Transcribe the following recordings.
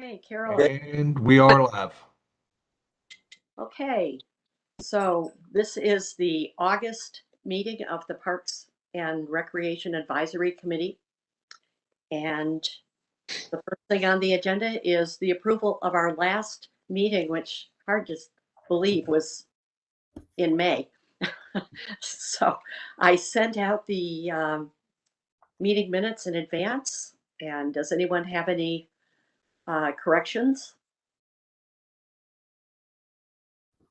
Okay, Carol. And we are live. Okay, so this is the August meeting of the Parks and Recreation Advisory Committee. And the first thing on the agenda is the approval of our last meeting, which hard to believe was in May. So I sent out the meeting minutes in advance. And does anyone have any corrections?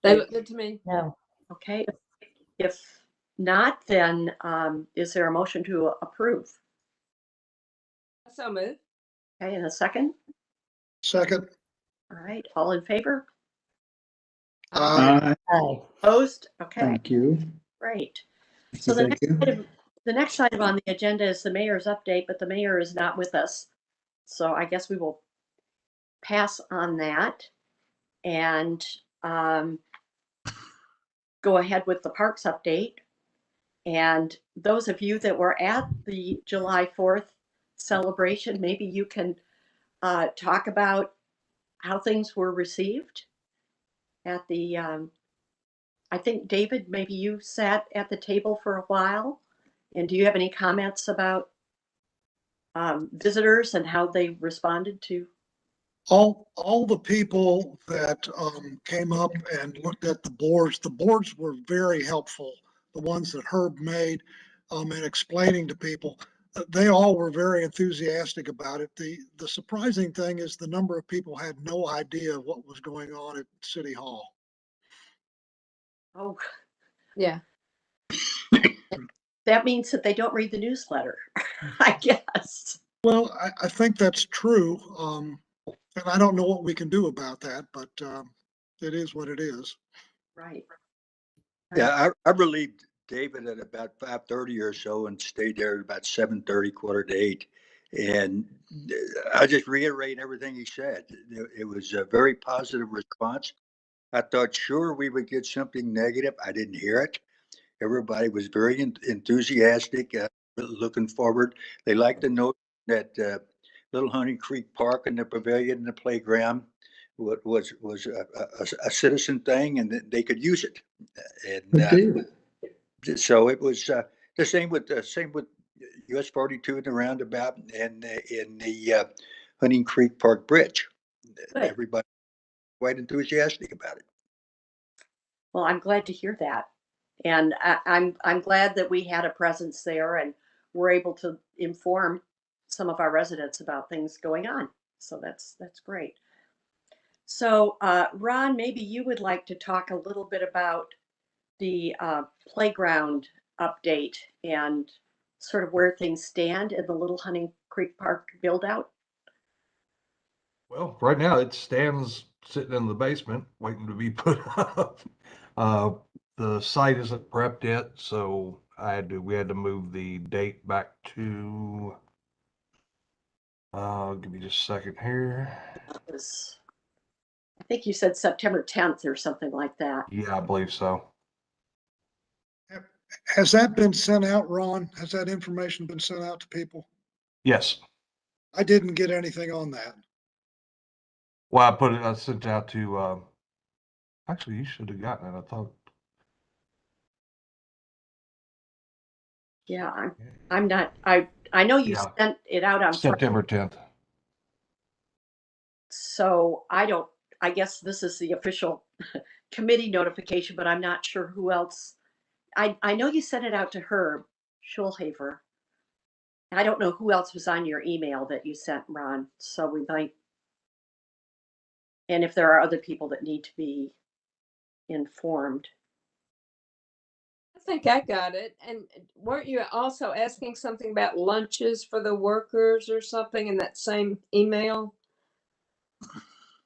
They look good to me. No. Okay, if not, then is there a motion to approve? So move. Okay, in a second. Second. All right, all in favor? Aye. Aye. Opposed? Okay, Thank you. great. So the next item on the agenda is the mayor's update, but the mayor is not with us. So I guess we will pass on that and go ahead with the parks update. And those of you that were at the July 4th celebration, maybe you can talk about how things were received at the, I think, David, maybe you sat at the table for a while. And do you have any comments about visitors and how they responded to? All the people that came up and looked at the boards were very helpful. The ones that Herb made and explaining to people, they all were very enthusiastic about it. The surprising thing is the number of people had no idea what was going on at City Hall. Oh, Yeah. that means that they don't read the newsletter, I guess. Well, I think that's true. And I don't know what we can do about that, but it is what it is. Right. Yeah, I relieved David at about 5:30 or so and stayed there at about 7:30, 7:45. And I just reiterate everything he said. It was a very positive response. I thought, sure, we would get something negative. I didn't hear it. Everybody was very enthusiastic, looking forward. They liked the note that Little Honey Creek Park and the pavilion and the playground was a citizen thing, and that they could use it. And so it was the same with US 42 and the roundabout and in the Hunting Creek Park Bridge. Good. Everybody quite enthusiastic about it. Well, I'm glad to hear that. And I'm glad that we had a presence there and were able to inform some of our residents about things going on. So that's great. So Ron, maybe you would like to talk a little bit about the playground update and sort of where things stand in the Little Hunting Creek Park build out. Well, right now it stands sitting in the basement waiting to be put up. The site isn't prepped yet, so we had to move the date back to give me just a second here. I think you said September 10th or something like that. Yeah, I believe so. Has that been sent out, Ron? Has that information been sent out to people? Yes. I didn't get anything on that. Well, I sent out to actually you should have gotten it, I thought. Yeah, I'm not, I know you sent it out on September 10th. So I guess this is the official committee notification, but I'm not sure who else. I know you sent it out to Herb Schulhaver. I don't know who else was on your email that you sent, Ron. So we might, and if there are other people that need to be informed. I think I got it. And weren't you also asking something about lunches for the workers or something in that same email?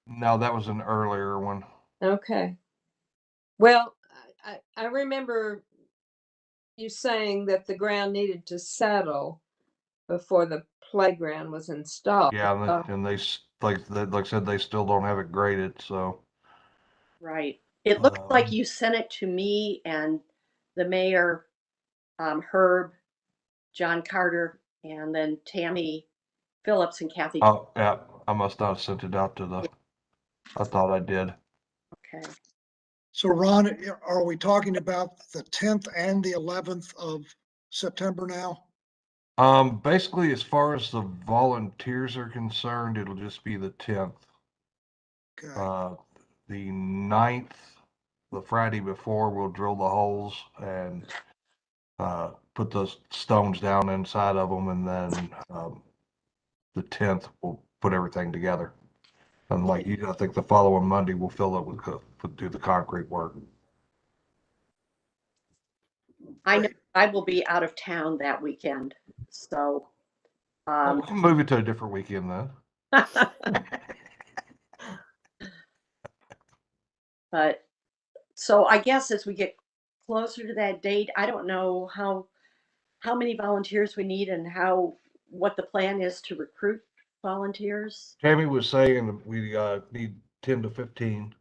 No, that was an earlier one. Okay. Well, I remember you saying that the ground needed to settle before the playground was installed. Yeah, and they like I said, they still don't have it graded, so. Right. It looked like you sent it to me and the mayor, Herb, John Carter, and then Tammy Phillips and Kathy. Oh, yeah. I must not have sent it out to the, I thought I did. Okay. So Ron, are we talking about the 10th and the 11th of September now? Basically, as far as the volunteers are concerned, it'll just be the 10th. Okay, The 9th, the Friday before, we'll drill the holes and put those stones down inside of them, and then the 10th we'll put everything together. And like you, I think the following Monday we'll fill it with do the concrete work. I know Great. I will be out of town that weekend, so, Well, we can move it to a different weekend then. but, so I guess as we get closer to that date, I don't know how many volunteers we need and what the plan is to recruit volunteers. Tammy was saying that we need 10 to 15.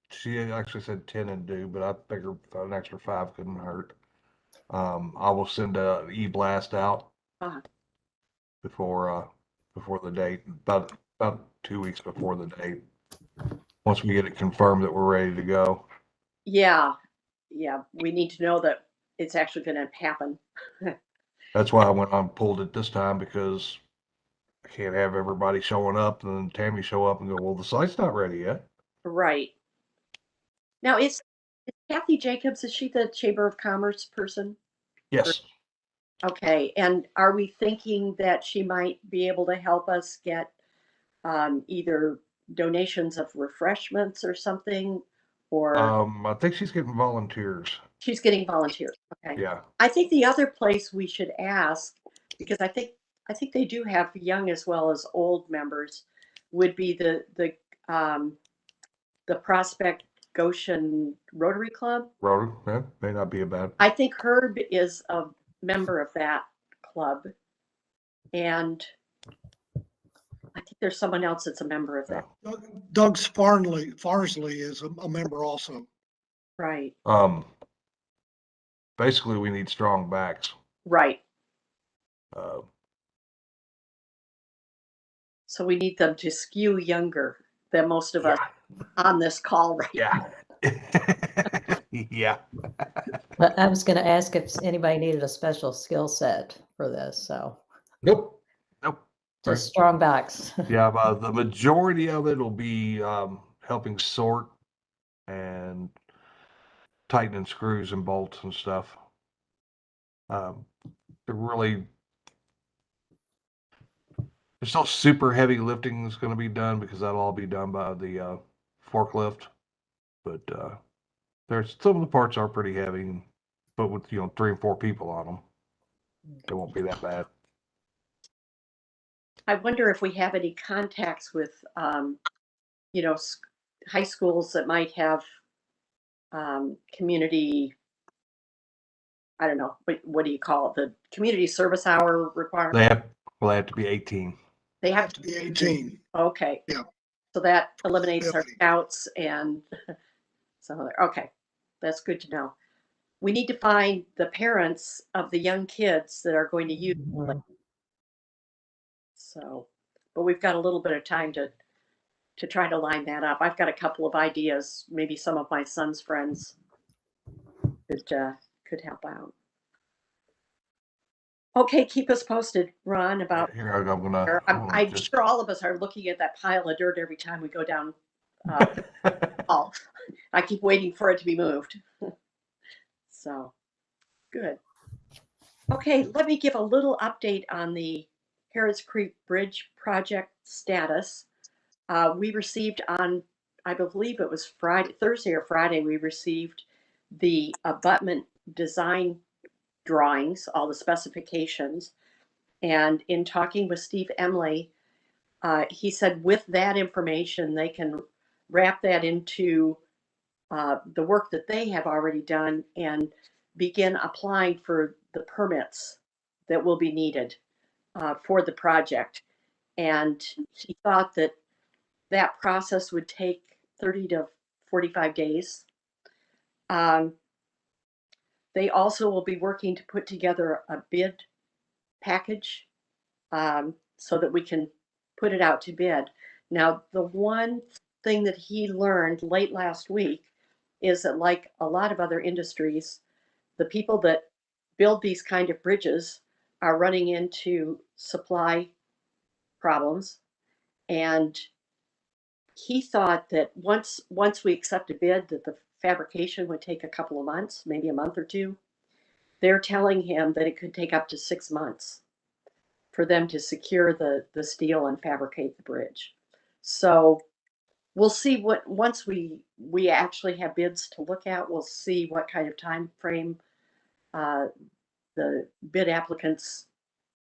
She actually said 10 and due, but I figured an extra 5 couldn't hurt. I will send a e-blast out Uh, before the date, about 2 weeks before the date. Once we get it confirmed that we're ready to go. yeah, yeah, we need to know that it's actually gonna happen. That's why I went on and pulled it this time, because I can't have everybody showing up and then Tammy show up and go, well, the site's not ready yet. Right. Now, is Kathy Jacobs, is she the Chamber of Commerce person? Yes. Okay, and are we thinking that she might be able to help us get either donations of refreshments or something? Or I think she's getting volunteers. she's getting volunteers? Okay. Yeah. I think the other place we should ask, because I think they do have young as well as old members, would be the Prospect Goshen Rotary Club. Rhoda, yeah, may not be a bad. I think Herb is a member of that club, and I think there's someone else that's a member of that. Doug Farsley is a member also. Right, Basically we need strong backs. right. Uh, So we need them to skew younger than most of us yeah. on this call right Yeah. Yeah. But I was gonna ask if anybody needed a special skill set for this, so Nope. Nope. just strong backs. Yeah, the majority of it will be helping sort and tightening screws and bolts and stuff. Really, there's no super heavy lifting that's going to be done, because that'll all be done by the forklift. But there's some of the parts are pretty heavy, but with 3 and 4 people on them, it won't be that bad. I wonder if we have any contacts with, you know, high schools that might have community, I don't know, what do you call it? The community service hour requirement? They have to be 18. They Have have to be 18. Okay. Yeah. So that eliminates our Ability. scouts and some other, okay, that's good to know. We need to find the parents of the young kids that are going to use, so, but we've got a little bit of time to try to line that up. I've got a couple of ideas, maybe some of my son's friends could help out. Okay, keep us posted, Ron, about, Here, I'm gonna I'm just. sure all of us are looking at that pile of dirt every time we go down. Oh, I keep waiting for it to be moved. So, good. Okay, let me give a little update on the Harris Creek Bridge project status. We received on, I believe it was Thursday or Friday, we received the abutment design drawings, all the specifications. And in talking with Steve Emley, he said with that information, they can wrap that into the work that they have already done and begin applying for the permits that will be needed for the project. And he thought that that process would take 30 to 45 days. They also will be working to put together a bid package so that we can put it out to bid. Now, the one thing that he learned late last week is that, like a lot of other industries, the people that build these kind of bridges are running into supply problems. And he thought that once we accept a bid, that the fabrication would take a couple of months, maybe a month or two. They're telling him that it could take up to 6 months for them to secure the steel and fabricate the bridge. So we'll see what, once we actually have bids to look at, we'll see what kind of time frame the bid applicants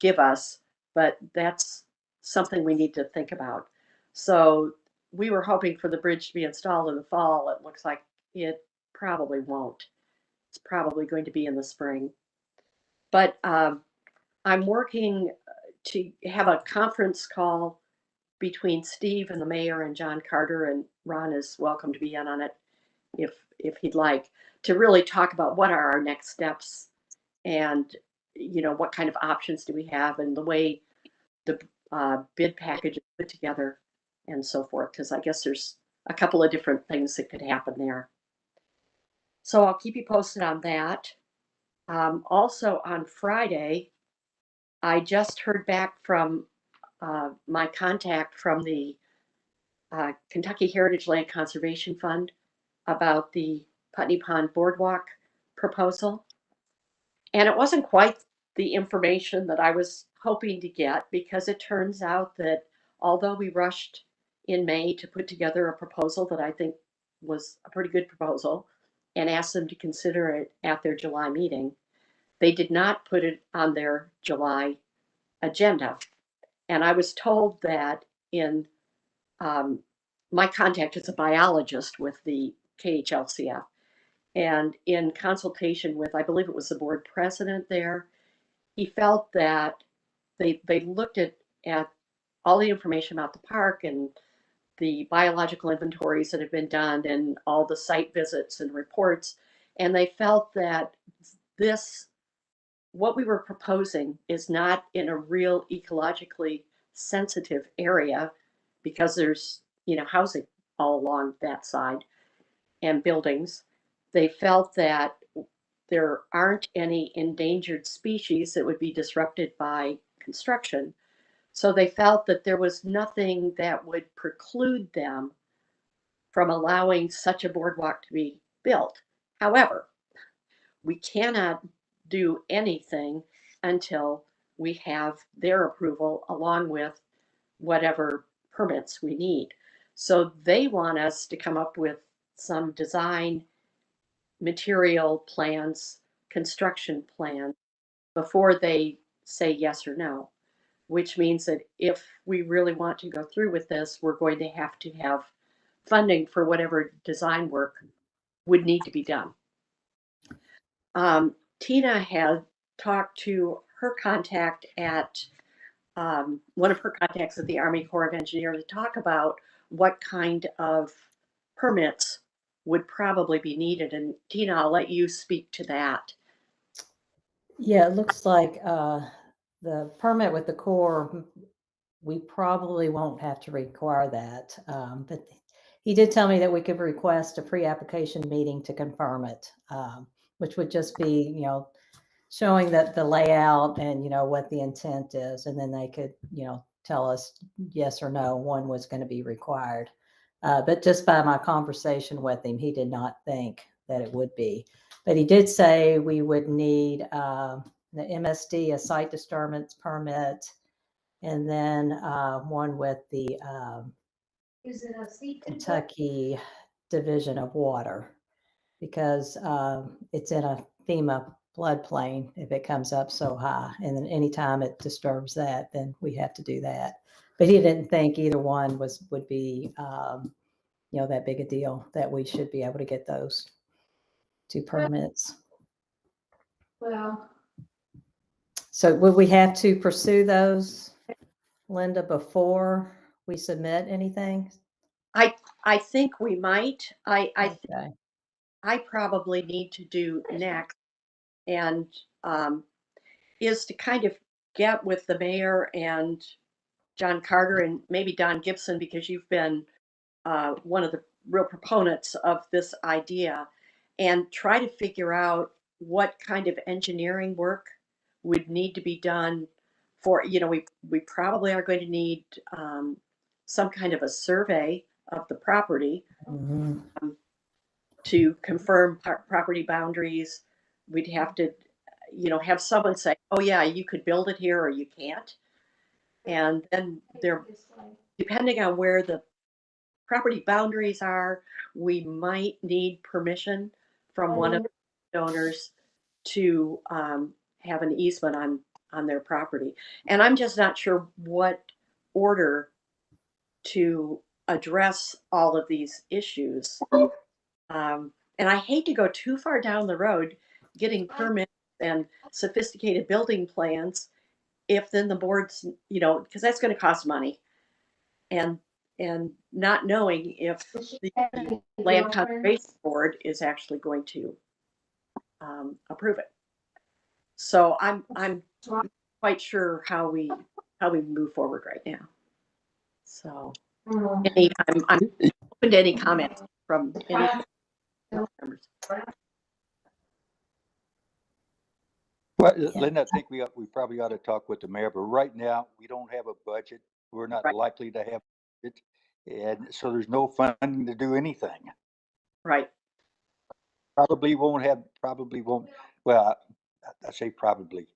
give us, but that's something we need to think about. So we were hoping for the bridge to be installed in the fall. It looks like it probably won't. It's probably going to be in the spring. But I'm working to have a conference call between Steve and the mayor and John Carter, and Ron is welcome to be in on it if he'd like, to really talk about what are our next steps and what kind of options do we have, and the way the bid package is put together and so forth, because I guess there's a couple of different things that could happen there. So I'll keep you posted on that. Also on Friday, I just heard back from my contact from the Kentucky Heritage Land Conservation Fund about the Putney Pond Boardwalk proposal. And it wasn't quite the information that I was hoping to get, because it turns out that although we rushed in May to put together a proposal that I think was a pretty good proposal and asked them to consider it at their July meeting, they did not put it on their July agenda. And I was told that my contact is a biologist with the KHLCF. And in consultation with, I believe it was the board president there, he felt that they looked at all the information about the park and the biological inventories that have been done and all the site visits and reports. And they felt that what we were proposing is not in a real ecologically sensitive area, because there's, housing all along that side and buildings. They felt that there aren't any endangered species that would be disrupted by construction. So they felt that there was nothing that would preclude them from allowing such a boardwalk to be built. However, we cannot do anything until we have their approval along with whatever permits we need. So they want us to come up with some design, material plans, construction plan before they say yes or no, which means that if we really want to go through with this, we're going to have funding for whatever design work would need to be done. Tina had talked to her contact at one of her contacts at the Army Corps of Engineers to talk about what kind of permits would probably be needed. And Tina, I'll let you speak to that. Yeah, it looks like the permit with the Corps, we probably won't have to require that. But he did tell me that we could request a pre-application meeting to confirm it, which would just be, showing that the layout and, what the intent is. And then they could, tell us yes or no, one was going to be required. But just by my conversation with him, he did not think that it would be. But he did say we would need the MSD, a site disturbance permit, and then one with the Kentucky Division of Water, because it's in a FEMA floodplain if it comes up so high. And then anytime it disturbs that, then we have to do that. But he didn't think either one would be, that big a deal, that we should be able to get those two permits. Well, So would we have to pursue those, Linda, before we submit anything? I think we might. Okay. I probably need to do next, and is to kind of get with the mayor and John Carter and maybe Don Gibson, because you've been one of the real proponents of this idea, and try to figure out what kind of engineering work would need to be done for, we probably are going to need some kind of a survey of the property Mhm. to confirm property boundaries. We'd have to, have someone say, oh yeah, you could build it here or you can't. And then depending on where the property boundaries are, we might need permission from one of the donors to have an easement on their property. And I'm just not sure what order to address all of these issues. And I hate to go too far down the road getting permits and sophisticated building plans if then the boards, because that's going to cost money. And not knowing if the Land Conservation Board is actually going to approve it. So I'm quite sure how we move forward right now. So I'm open to any comments from any members. Well, Yeah. Linda, I think we probably ought to talk with the mayor, but right now, we don't have a budget. We're not Right. likely to have it. And so there's no funding to do anything. Right. Probably won't, well, I say probably.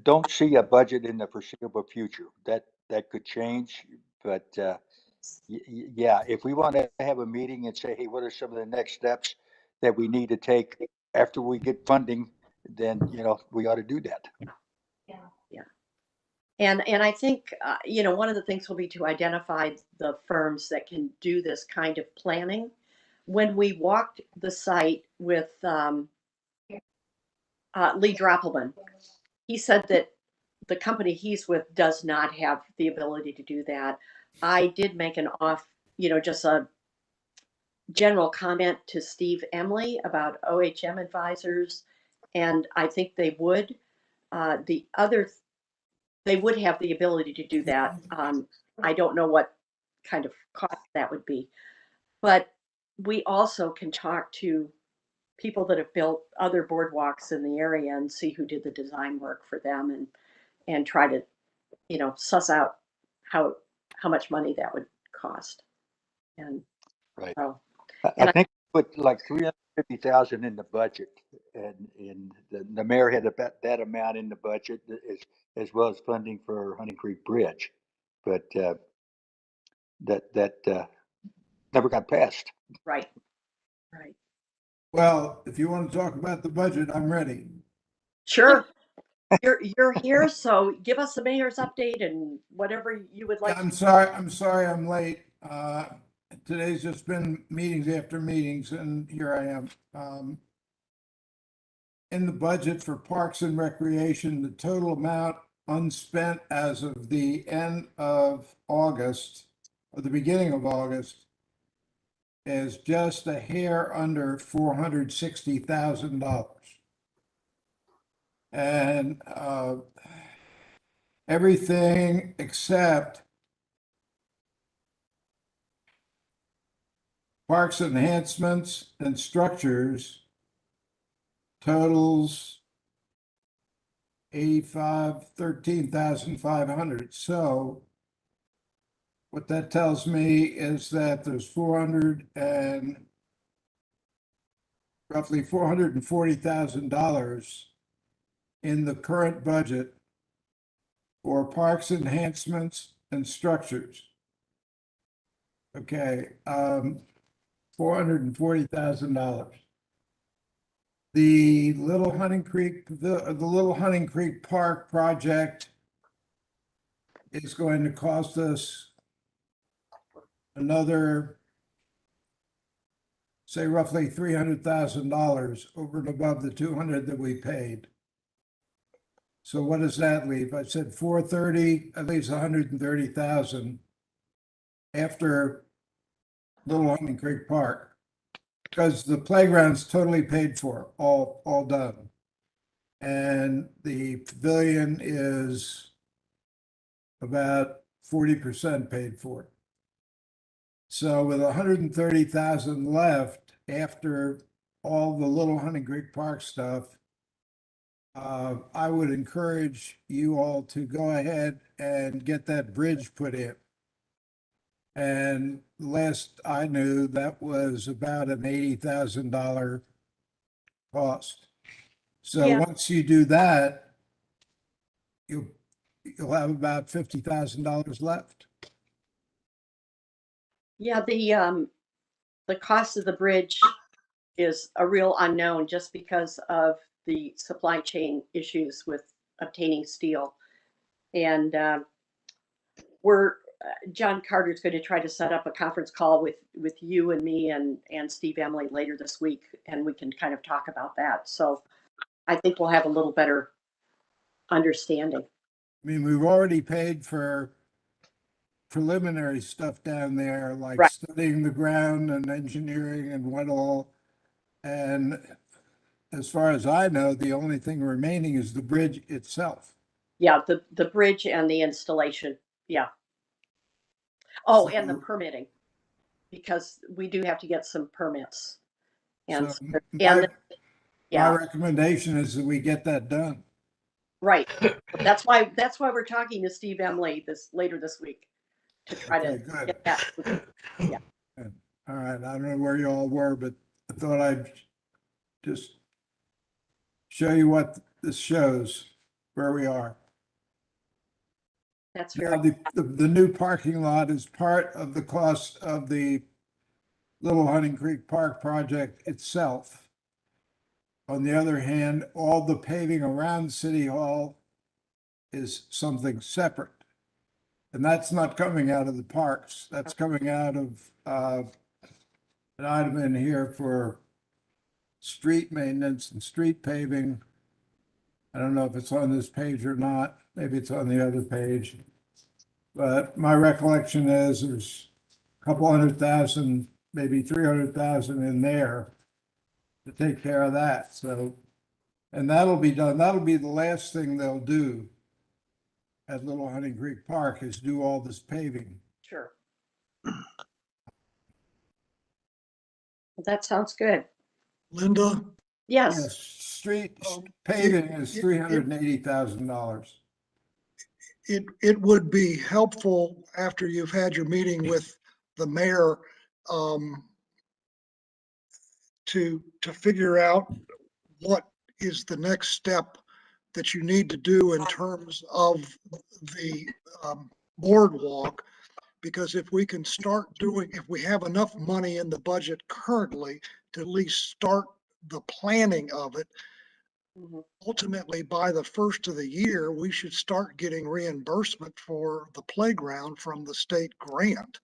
Don't see a budget in the foreseeable future. That could change, but yeah, if we want to have a meeting and say, hey, what are some of the next steps that we need to take after we get funding, then, we ought to do that. And I think, one of the things will be to identify the firms that can do this kind of planning. When we walked the site with Lee Droppelman, he said that the company he's with does not have the ability to do that. I did make just a general comment to Steve Emily about OHM advisors, and I think they would. They would have the ability to do that. I don't know what kind of cost that would be, but we also can talk to people that have built other boardwalks in the area and see who did the design work for them and try to, suss out how much money that would cost. And Right. so, I think we put like 350,000 in the budget, and the mayor had about that amount in the budget as well as funding for Hunting Creek Bridge, but that never got passed. right. Well, if you want to talk about the budget, I'm ready. Sure. You're here, so give us the mayor's update and whatever you would like. I'm sorry I'm late. Today's just been meetings after meetings, and here I am. In the budget for Parks and Recreation, the total amount unspent as of the end of August, or the beginning of August, is just a hair under $460,000. And everything except parks enhancements and structures totals 13,500. So what that tells me is that there's roughly $440,000 in the current budget for parks enhancements and structures. Okay, $440,000. The Little Hunting Creek, the Little Hunting Creek Park project is going to cost us another, say, roughly $300,000 over and above the 200 that we paid. So what does that leave? I said 430, at least 130,000 after Little Hunting Creek Park. Because the playground's totally paid for, all done. And the pavilion is about 40% paid for. So with 130,000 left after all the Little Hunting Creek Park stuff, I would encourage you all to go ahead and get that bridge put in. And last I knew, that was about an $80,000 cost. So Yeah. once you do that, you'll have about $50,000 left. Yeah, the cost of the bridge is a real unknown just because of the supply chain issues with obtaining steel. And John Carter's going to try to set up a conference call with you and me and Steve Emily later this week, and we can kind of talk about that. So I think we'll have a little better understanding. I mean, we've already paid for preliminary stuff down there, like Right. studying the ground and engineering and what all. And as far as I know, the only thing remaining is the bridge itself. Yeah, the bridge and the installation. Yeah. Oh, and the So- permitting, because we do have to get some permits. And, So and my yeah, recommendation is that we get that done. right. That's why we're talking to Steve Emily later this week to try Okay, to good. get that. Yeah. All right, I don't know where you all were, but I thought I'd just show you what this shows, where we are. That's Now, very, the new parking lot is part of the cost of the Little Hunting Creek Park project itself. On the other hand, all the paving around City Hall is something separate. And that's not coming out of the parks. That's coming out of an item in here for street maintenance and street paving. I don't know if it's on this page or not. Maybe it's on the other page. But my recollection is there's a couple 100,000, maybe 300,000 in there to take care of that. So, and that'll be done. That'll be the last thing they'll do at Little Hunting Creek Park is do all this paving. sure. That sounds good. Linda, Yes. Yes, street Um, paving it- is it- $380,000. it would be helpful after you've had your meeting with the mayor, to figure out what is the next step that you need to do in terms of the boardwalk. Because if we can start doing, if we have enough money in the budget currently to at least start the planning of it, Mhm. ultimately by the first of the year, we should start getting reimbursement for the playground from the state grant.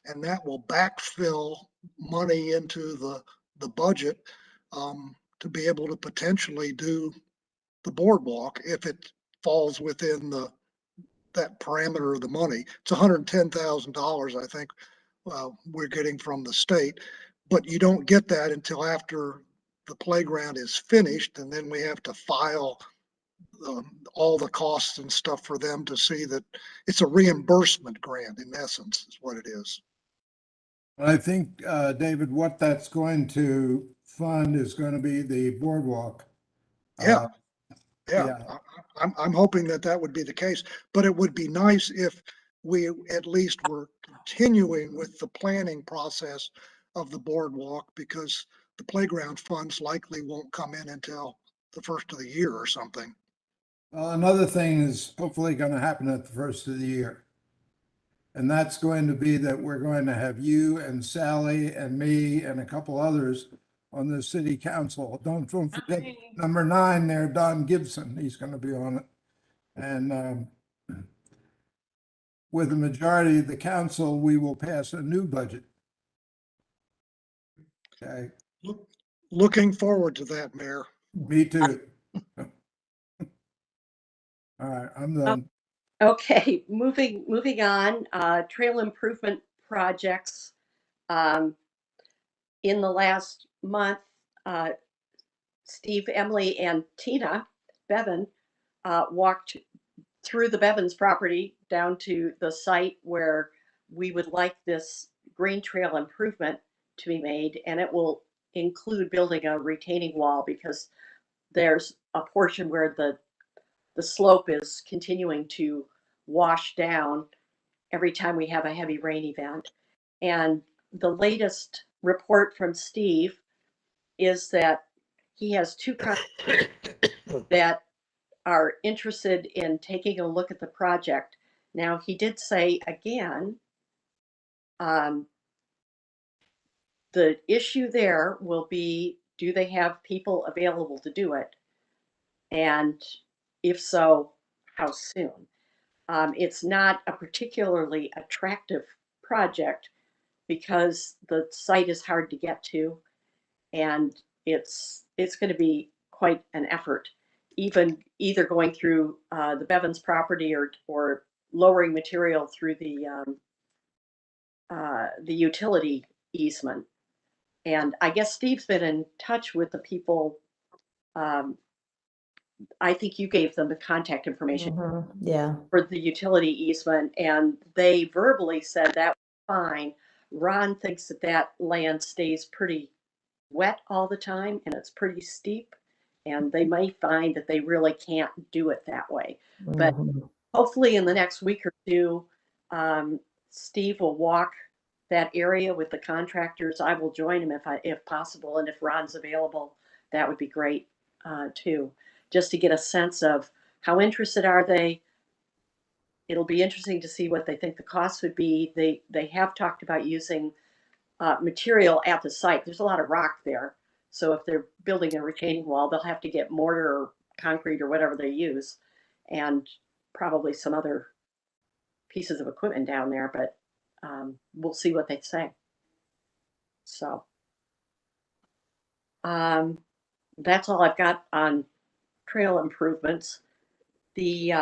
And that will backfill money into the budget to be able to potentially do the boardwalk if it falls within that parameter of the money. It's $110,000, I think, we're getting from the state, but you don't get that until after the playground is finished, and then we have to file all the costs and stuff for them to see that it's a reimbursement grant, in essence, is what it is. I think, David, what that's going to fund is going to be the boardwalk. Yeah. Yeah. Yeah, I'm hoping that would be the case, but it would be nice if we at least were continuing with the planning process of the boardwalk, because the playground funds likely won't come in until the first of the year or something. Well, another thing is hopefully going to happen at the first of the year. And that's going to be that we're going to have you and Sally and me and a couple others on the city council. Don't forget number 9 there, Don Gibson. He's going to be on it. And with the majority of the council, we will pass a new budget. Okay, Looking forward to that, Mayor. me too. All right, I'm done. Okay, moving on, trail improvement projects. In the last month, Steve, Emily, and Tina Bevan walked through the Bevins property down to the site where we would like this green trail improvement to be made, and it will include building a retaining wall because there's a portion where the slope is continuing to wash down every time we have a heavy rain event. And the latest report from Steve is that he has two contractors that are interested in taking a look at the project. Now, he did say again, the issue there will be, do they have people available to do it? And if so, how soon? It's not a particularly attractive project because the site is hard to get to, and it's going to be quite an effort, even either going through the Bevins property or lowering material through the utility easement. And I guess Steve's been in touch with the people. I think you gave them the contact information Yeah. for the utility easement, and they verbally said that was fine. Ron thinks that that land stays pretty wet all the time and it's pretty steep, and they may find that they really can't do it that way. But Mhm. hopefully in the next week or two, Steve will walk that area with the contractors. I will join him if possible, and if Ron's available, that would be great too, just to get a sense of how interested are they. It'll be interesting to see what they think the cost would be. They have talked about using material at the site. There's a lot of rock there, so if they're building a retaining wall, they'll have to get mortar or concrete or whatever they use, and probably some other pieces of equipment down there. But we'll see what they say. So that's all I've got on trail improvements. The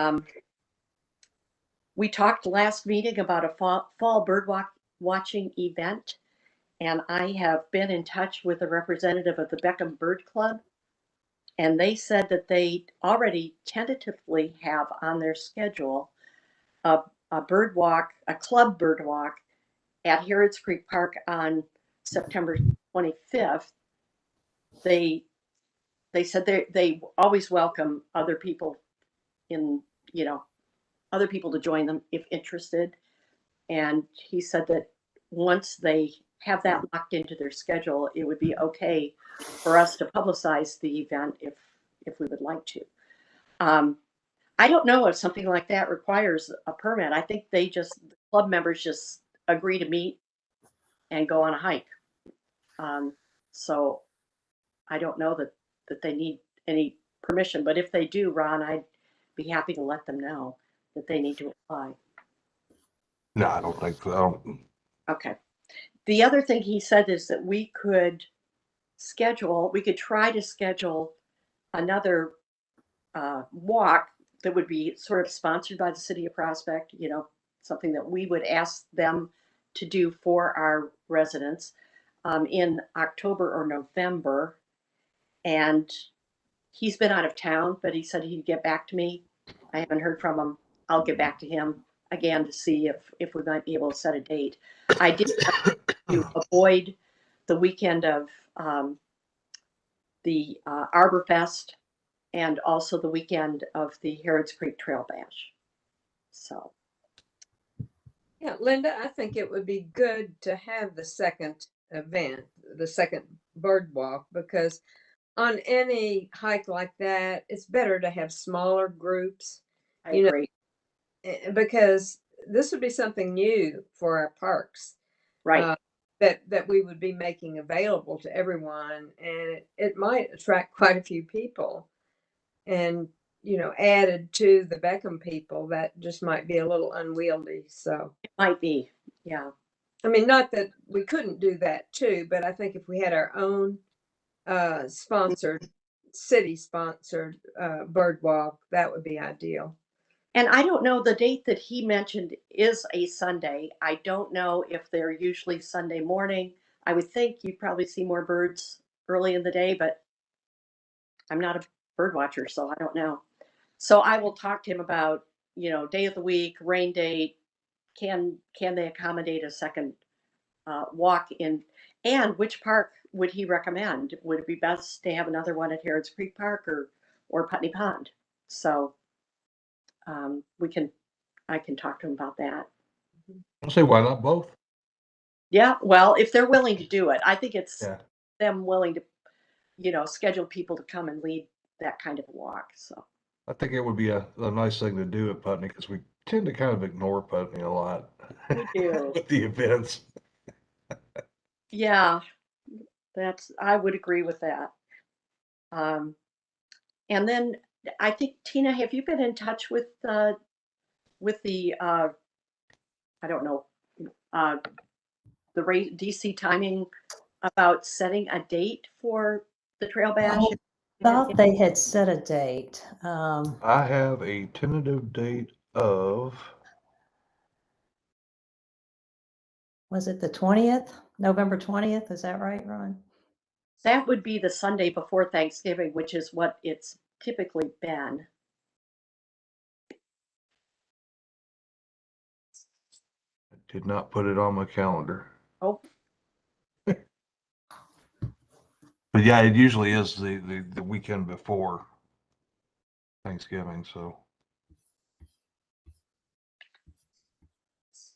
we talked last meeting about a fall bird watching event, and I have been in touch with a representative of the Beckham Bird Club, and they said that they already tentatively have on their schedule a bird walk, a club bird walk at Harrods Creek Park on September 25th. They said they always welcome other people in, other people to join them if interested. And he said that once they have that locked into their schedule, it would be okay for us to publicize the event if we would like to. I don't know if something like that requires a permit. I think the club members just agree to meet and go on a hike. So I don't know that they need any permission, but if they do, Ron, I'd be happy to let them know that they need to apply. No, I don't think so. Okay. The other thing he said is that we could try to schedule another walk that would be sort of sponsored by the city of Prospect, something that we would ask them to do for our residents in October or November. And he's been out of town, but he said he'd get back to me. I haven't heard from him. I'll get back to him again to see if we might be able to set a date. I did have to avoid the weekend of the Arbor Fest and also the weekend of the Harrods Creek Trail Bash. So. Yeah, Linda, I think it would be good to have the second event, the second bird walk, because on any hike like that, it's better to have smaller groups. I agree. Because this would be something new for our parks. Right. That we would be making available to everyone, and it might attract quite a few people. And added to the Beckham people, that just might be a little unwieldy. So it might be, yeah. I mean, not that we couldn't do that too, but I think if we had our own city sponsored bird walk, that would be ideal. And I don't know, the date that he mentioned is a Sunday. I don't know if they're usually Sunday morning. I would think you'd probably see more birds early in the day, but I'm not a bird watcher, so I don't know. So I will talk to him about day of the week, rain date, can they accommodate a second walk in? And which park would he recommend? Would it be best to have another one at Harrods Creek Park or Putney Pond? So I can talk to him about that. I'll say, why not both? Yeah, well, if they're willing to do it, I think it's Yeah. them willing to, schedule people to come and lead that kind of a walk. So I think it would be a nice thing to do at Putney because we tend to kind of ignore Putney a lot. we do. With the events. Yeah, I would agree with that. And then I think, Tina, have you been in touch with the I don't know, the DC timing about setting a date for the Trail Bash? I thought they had set a date. I have a tentative date of, Was it the 20th? November 20th? Is that right, Ron? That would be the Sunday before Thanksgiving, which is what it's typically been. I did not put it on my calendar. Oh, But yeah, it usually is the weekend before Thanksgiving, so.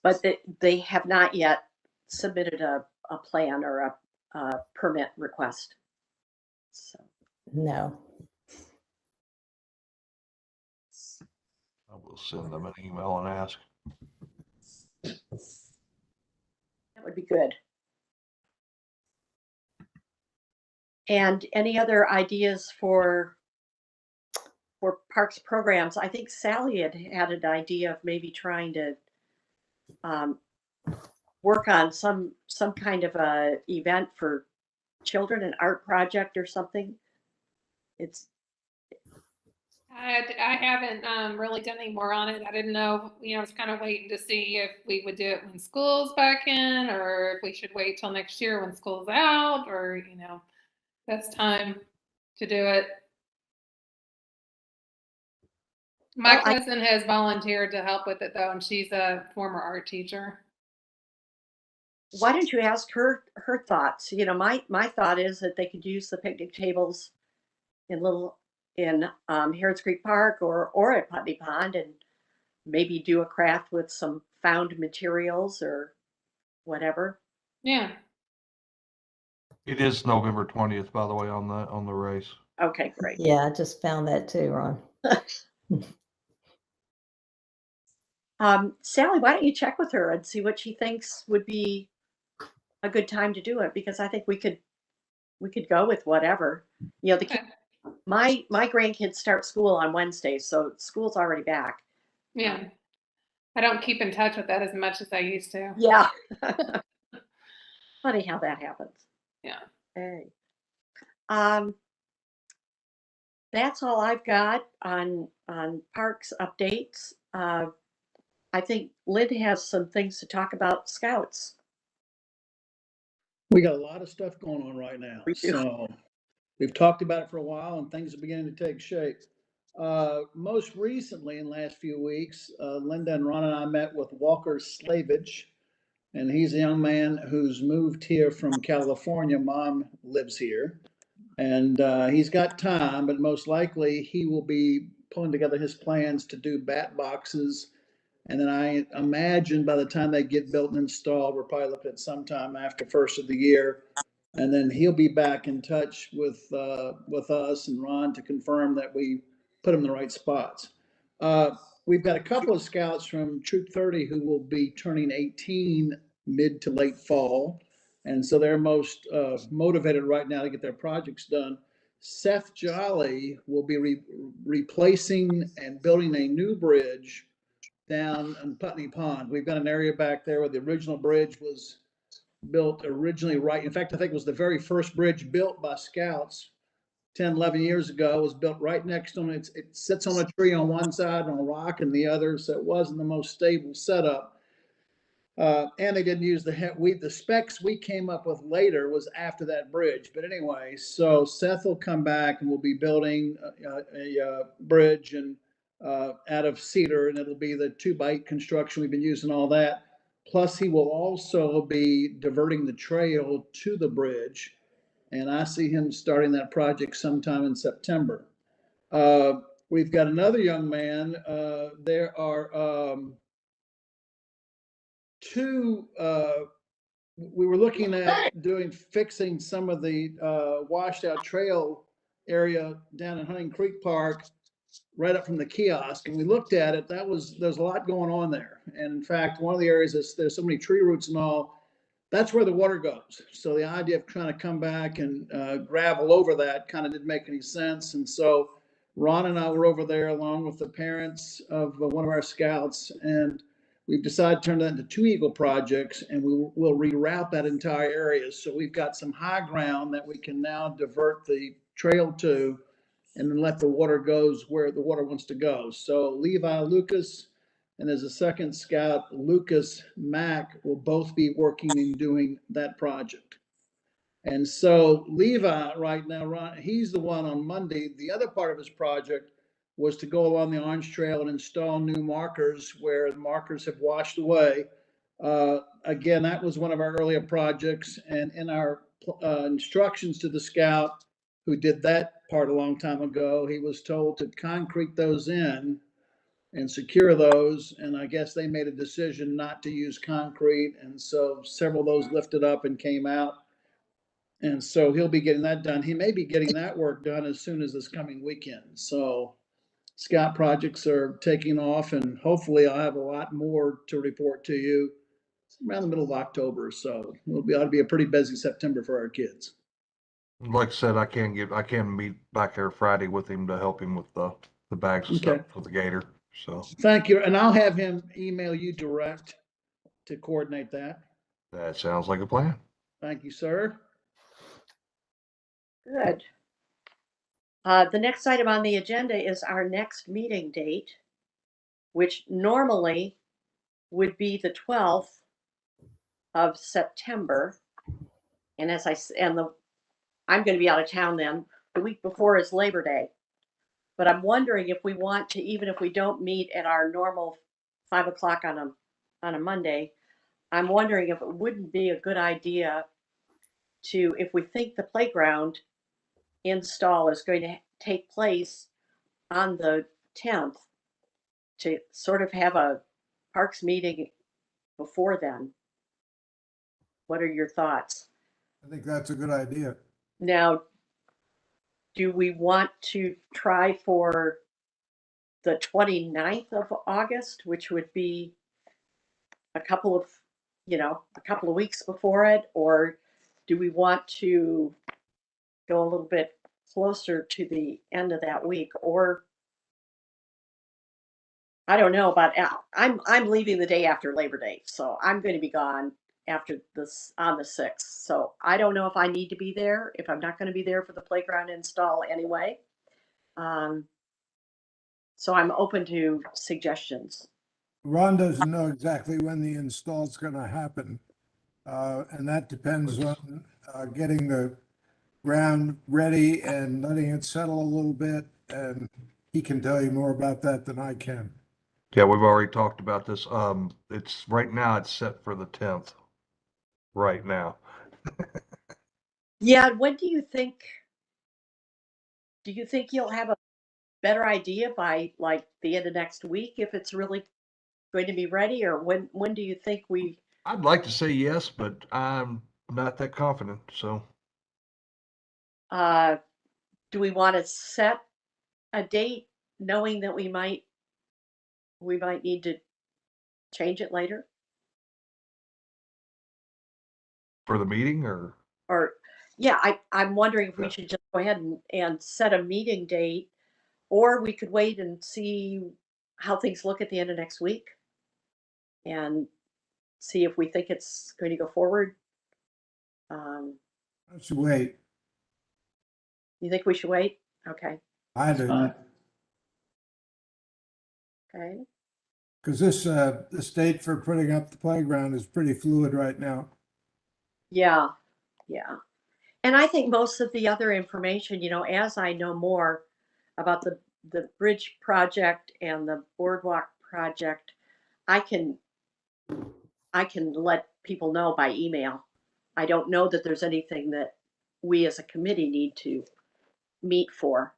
but they have not yet submitted a plan or a permit request. So No. I will send them an email and ask. that would be good. And any other ideas for parks programs? I think Sally had an idea of maybe trying to work on some kind of a event for children, an art project or something. I haven't really done any more on it. I didn't know, I was kind of waiting to see if we would do it when school's back in, or if we should wait till next year when school's out, or, best time to do it. My Well, cousin has volunteered to help with it though, and she's a former art teacher. Why don't you ask her thoughts? My thought is that they could use the picnic tables in Harrods Creek Park or at Putney Pond, and maybe do a craft with some found materials or whatever. Yeah. It is November 20th, by the way, on the race. Okay, great. Yeah, I just found that too, Ron. Sally, why don't you check with her and see what she thinks would be a good time to do it? Because I think we could go with whatever. Okay. My grandkids start school on Wednesday, so school's already back. Yeah. I don't keep in touch with that as much as I used to. Yeah. Funny how that happens. Yeah. Hey. That's all I've got on parks updates. I think Lynn has some things to talk about Scouts. We got a lot of stuff going on right now. We do. So we've talked about it for a while and things are beginning to take shape. Most recently in the last few weeks, Linda and Ron and I met with Walker Slavage, and he's a young man who's moved here from California. Mom lives here, and he's got time, but most likely he will be pulling together his plans to do bat boxes. And then I imagine by the time they get built and installed, we're probably looking at sometime after first of the year. And then he'll be back in touch with us and Ron to confirm that we put him in the right spots. We've got a couple of scouts from Troop 30 who will be turning 18 mid to late fall. And so they're most motivated right now to get their projects done. Seth Jolly will be replacing and building a new bridge down in Putney Pond. We've got an area back there where the original bridge was built originally right. In fact, I think it was the very first bridge built by Scouts 10, 11 years ago. It was built right next to them. It sits on a tree on one side and on a rock on the other, so it wasn't the most stable setup. And they didn't use the specs we came up with later was after that bridge. But anyway, so Seth will come back and we'll be building a bridge, and out of cedar, and it'll be the 2x8 construction. We've been using all that. Plus, he will also be diverting the trail to the bridge, and I see him starting that project sometime in September. We've got another young man. There are two. We were looking at fixing some of the washed out trail area down in Hunting Creek Park, right up from the kiosk, and we looked at it. There's a lot going on there. And in fact, one of the areas is there's so many tree roots and all, that's where the water goes. So the idea of trying to come back and gravel over that kind of didn't make any sense. And so Ron and I were over there along with the parents of one of our scouts, and we've decided to turn that into 2 Eagle projects, and we will reroute that entire area. So we've got some high ground that we can now divert the trail to, and then let the water goes where the water wants to go. So Levi Lucas and as a second scout, Lucas Mack will both be working and doing that project. And so Levi right now, Ron, he's the one on Monday. The other part of his project was to go along the Orange Trail and install new markers where the markers have washed away. Again, that was one of our earlier projects, and in our instructions to the scout who did that part a long time ago, he was told to concrete those in and secure those. And I guess they made a decision not to use concrete. And so several of those lifted up and came out. And so he'll be getting that done. He may be getting that work done as soon as this coming weekend. So scout projects are taking off, and hopefully I'll have a lot more to report to you around the middle of October. So ought to be a pretty busy September for our kids. Like I said, I can meet back there Friday with him to help him with the bags and Okay. stuff for the gator. So Thank you. And I'll have him email you direct to coordinate that. that sounds like a plan. Thank you, sir. Good. The next item on the agenda is our next meeting date, which normally would be the 12th of September. And I'm going to be out of town then. The week before is Labor Day. But I'm wondering if we want to, even if we don't meet at our normal 5 o'clock on a Monday, I'm wondering if it wouldn't be a good idea to, if we think the playground install is going to take place on the 10th, to sort of have a parks meeting before then. What are your thoughts? I think that's a good idea. Now, do we want to try for the 29th of August, which would be a couple of weeks before it, or do we want to go a little bit closer to the end of that week? Or I don't know about, I'm leaving the day after Labor Day, so I'm going to be gone after this on the 6th. So I don't know if I need to be there, if I'm not going to be there for the playground install anyway. So I'm open to suggestions. Ron doesn't know exactly when the install's gonna happen. And that depends on getting the ground ready and letting it settle a little bit. And he can tell you more about that than I can. Yeah, we've already talked about this. It's right now it's set for the 10th. Right now. Yeah, when do you think you'll have a better idea by like the end of next week if it's really going to be ready, or when do you think we? I'd like to say yes, but I'm not that confident. So Do we want to set a date knowing that we might need to change it later? for the meeting, or Or yeah, I'm wondering if we Yeah. should just go ahead and set a meeting date, or we could wait and see how things look at the end of next week and see if we think it's going to go forward. Let's wait. You think we should wait? Okay. I do. Okay. Because the state for putting up the playground is pretty fluid right now. Yeah. Yeah. And I think most of the other information, as I know more about the bridge project and the boardwalk project, I can let people know by email. I don't know that there's anything that we as a committee need to meet for.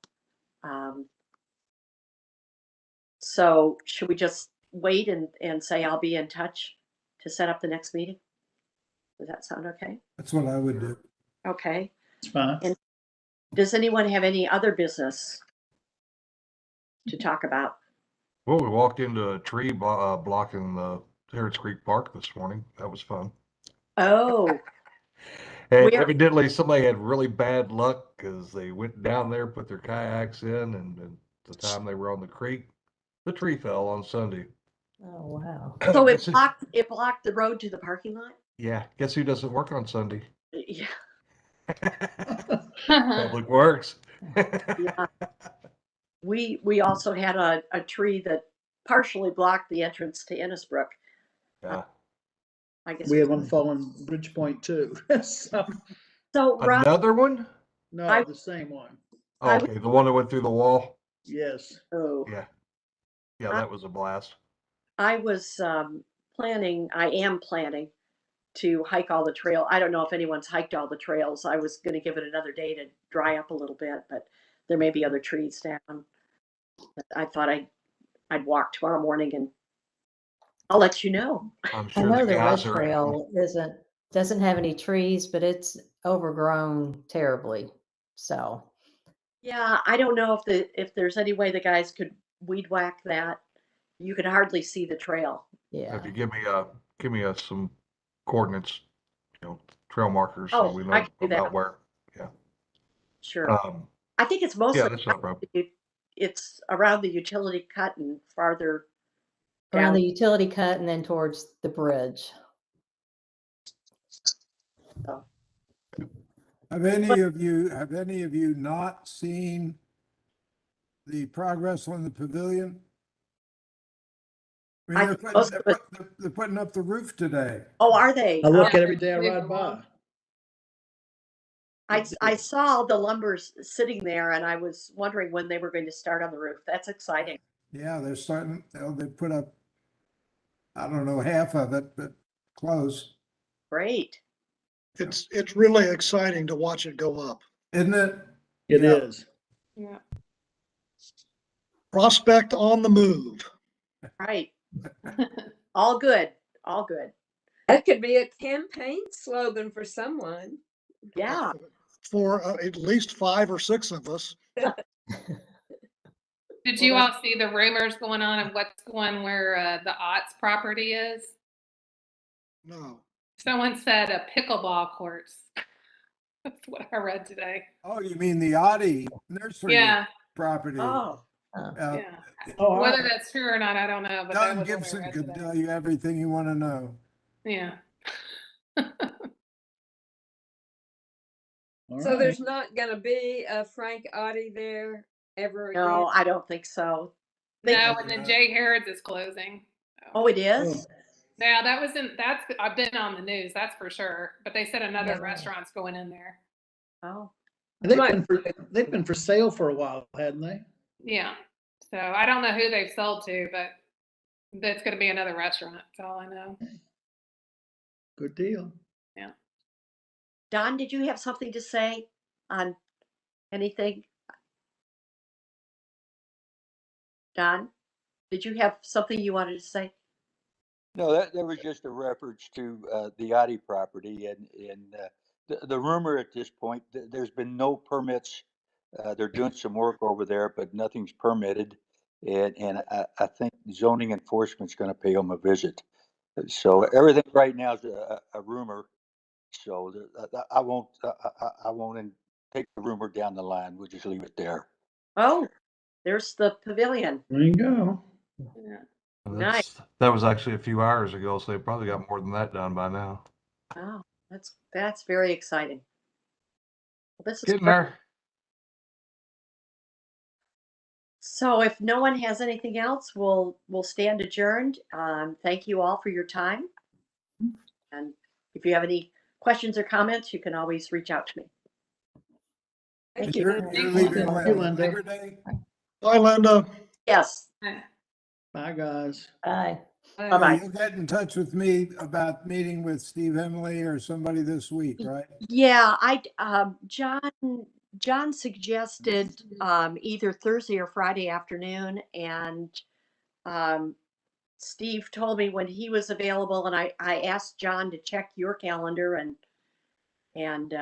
So should we just wait and say I'll be in touch to set up the next meeting? Does that sound okay? That's what I would do. Okay. It's fine. And does anyone have any other business to talk about? Well, we walked into a tree blocking the Harrods Creek Park this morning. That was fun. Oh, And Where- evidently somebody had really bad luck because they went down there, put their kayaks in, and the time they were on the creek, the tree fell on Sunday. Oh, wow. so Guess who- it blocked the road to the parking lot? Yeah, guess who doesn't work on Sunday? Yeah. Public Works. Yeah. We also had a tree that partially blocked the entrance to Innisbrook. Yeah. I guess. We had one fall in Bridgepoint too. So, So Rob, Another one? no, the same one. Oh, I- okay, the one that went through the wall. Yes. oh, Yeah, yeah, that was a blast. I was I am planning to hike all the trail. I don't know if anyone's hiked all the trails. I was going to give it another day to dry up a little bit, but there may be other trees down. But I thought I'd walk tomorrow morning and I'll let you know. I'm I sure know the the Red guys are. Trail doesn't have any trees, but it's overgrown terribly. So, Yeah, I don't know if there's any way the guys could weed whack that. You could hardly see the trail. yeah. If you give me some coordinates, trail markers, so Oh, we I know can do that. about where. Sure. Um, I think it's mostly yeah, that's no problem. it's around the utility cut and farther Around down. the utility cut and then towards the bridge. Have any of you not seen the progress on the pavilion? I mean, I- they're putting up the roof today. Oh, are they? I look Oh, at every day I ride by. I saw the lumbers sitting there and I was wondering when they were going to start on the roof. That's exciting. Yeah, they're starting, they put up, I don't know, half of it, but close, Great. It's really exciting to watch it go up. isn't it? It Yeah. is. Yeah. Prospect on the move. Right. All good. All good. That could be a campaign slogan for someone. Yeah. For at least 5 or 6 of us. Did you all see the rumors going on of what's going where the Otts property is? No. Someone said a pickleball course. That's what I read today. Oh, you mean the Audi nursery Yeah, property? Oh, Uh, yeah. Oh, Whether that's true or not, I don't know. But that Don was what I Gibson read could today. tell you everything you want to know. Yeah. all So right. there's not gonna be a Frank Audi there ever again? no, I don't think so. They- No, and then Jay Harrods is closing. So. Oh, it is? Yeah, I've been on the news, that's for sure. But they said another Yeah. restaurant's going in there. Oh, They've been for sale for a while, hadn't they? Yeah. So I don't know who they've sold to, but that's going to be another restaurant. That's all I know. Good deal. Don, did you have something to say on anything? Don, did you have something you wanted to say? No, that was just a reference to the Audi property and the rumor at this point, there's been no permits. They're doing some work over there, but nothing's permitted. And I think zoning enforcement's gonna pay them a visit. So everything right now is a rumor. So I won't take the rumor down the line. We'll just leave it there. Oh, there's the pavilion. There you go. Yeah. Nice. That was actually a few hours ago, so they probably got more than that done by now. Oh, that's very exciting. Well, this is Getting great. there. So if no one has anything else, we'll stand adjourned. Thank you all for your time. And if you have any questions or comments, you can always reach out to me. Thank And you. you're leaving Thank on you, Linda. Labor Day? Bye, Linda. Yes. Bye, guys. Bye. Bye-bye. You'll get in touch with me about meeting with Steve Emily or somebody this week, right? Yeah, John suggested, either Thursday or Friday afternoon, and, Steve told me when he was available, and I asked John to check your calendar, and